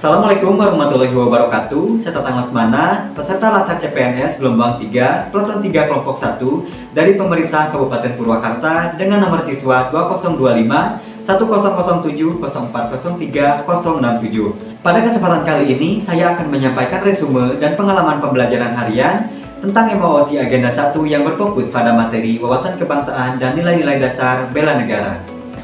Assalamualaikum warahmatullahi wabarakatuh. Saya Tatang Lesmana, peserta Laskar CPNS Gelombang 3, Peleton 3 Kelompok 1 dari Pemerintah Kabupaten Purwakarta dengan nomor siswa 2025 1007 0403 067. Pada kesempatan kali ini, saya akan menyampaikan resume dan pengalaman pembelajaran harian tentang MOOC Agenda 1 yang berfokus pada materi wawasan kebangsaan dan nilai-nilai dasar bela negara.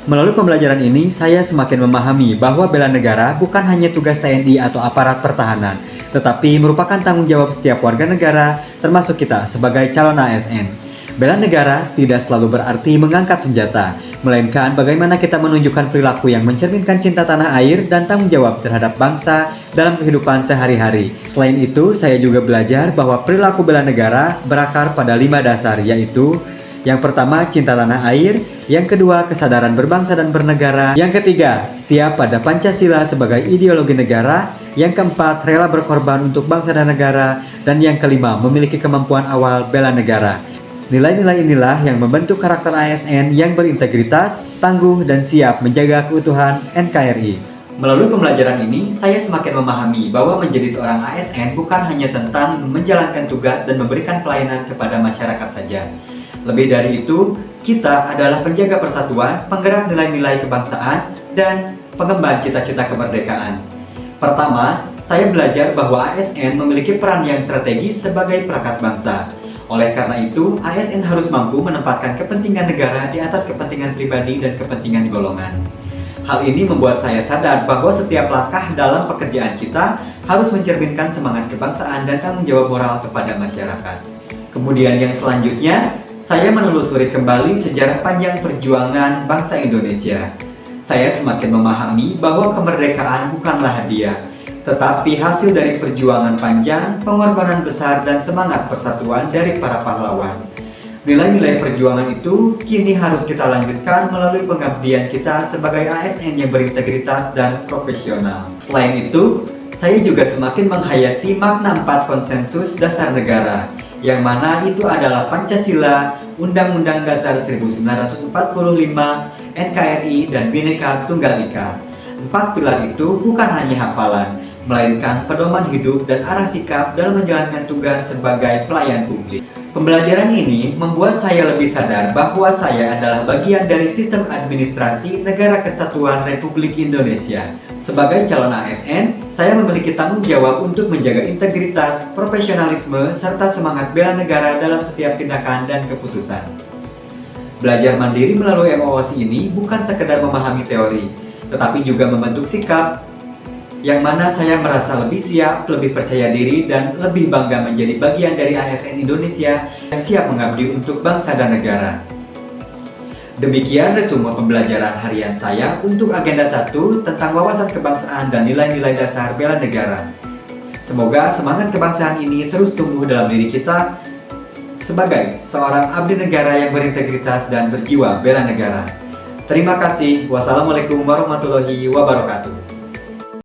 Melalui pembelajaran ini, saya semakin memahami bahwa bela negara bukan hanya tugas TNI atau aparat pertahanan, tetapi merupakan tanggung jawab setiap warga negara, termasuk kita sebagai calon ASN. Bela negara tidak selalu berarti mengangkat senjata, melainkan bagaimana kita menunjukkan perilaku yang mencerminkan cinta tanah air dan tanggung jawab terhadap bangsa dalam kehidupan sehari-hari. Selain itu, saya juga belajar bahwa perilaku bela negara berakar pada 5 dasar, yaitu yang pertama, cinta tanah air. Yang kedua, kesadaran berbangsa dan bernegara. Yang ketiga, setia pada Pancasila sebagai ideologi negara. Yang keempat, rela berkorban untuk bangsa dan negara. Dan yang kelima, memiliki kemampuan awal bela negara. Nilai-nilai inilah yang membentuk karakter ASN yang berintegritas, tangguh, dan siap menjaga keutuhan NKRI. Melalui pembelajaran ini, saya semakin memahami bahwa menjadi seorang ASN bukan hanya tentang menjalankan tugas dan memberikan pelayanan kepada masyarakat saja. Lebih dari itu, kita adalah penjaga persatuan, penggerak nilai-nilai kebangsaan, dan pengemban cita-cita kemerdekaan. Pertama, saya belajar bahwa ASN memiliki peran yang strategis sebagai perangkat bangsa. Oleh karena itu, ASN harus mampu menempatkan kepentingan negara di atas kepentingan pribadi dan kepentingan golongan. Hal ini membuat saya sadar bahwa setiap langkah dalam pekerjaan kita harus mencerminkan semangat kebangsaan dan tanggung jawab moral kepada masyarakat. Kemudian yang selanjutnya, saya menelusuri kembali sejarah panjang perjuangan bangsa Indonesia. Saya semakin memahami bahwa kemerdekaan bukanlah hadiah, tetapi hasil dari perjuangan panjang, pengorbanan besar, dan semangat persatuan dari para pahlawan. Nilai-nilai perjuangan itu kini harus kita lanjutkan melalui pengabdian kita sebagai ASN yang berintegritas dan profesional. Selain itu, saya juga semakin menghayati makna 4 konsensus dasar negara, yang mana itu adalah Pancasila, Undang-Undang Dasar 1945, NKRI, dan Bhinneka Tunggal Ika. 4 pilar itu bukan hanya hafalan, melainkan pedoman hidup dan arah sikap dalam menjalankan tugas sebagai pelayan publik. Pembelajaran ini membuat saya lebih sadar bahwa saya adalah bagian dari sistem administrasi Negara Kesatuan Republik Indonesia. Sebagai calon ASN, saya memiliki tanggung jawab untuk menjaga integritas, profesionalisme, serta semangat bela negara dalam setiap tindakan dan keputusan. Belajar mandiri melalui MOOC ini bukan sekedar memahami teori, tetapi juga membentuk sikap, yang mana saya merasa lebih siap, lebih percaya diri, dan lebih bangga menjadi bagian dari ASN Indonesia yang siap mengabdi untuk bangsa dan negara. Demikian resume pembelajaran harian saya untuk Agenda 1 tentang wawasan kebangsaan dan nilai-nilai dasar bela negara. Semoga semangat kebangsaan ini terus tumbuh dalam diri kita sebagai seorang abdi negara yang berintegritas dan berjiwa bela negara. Terima kasih. Wassalamualaikum warahmatullahi wabarakatuh.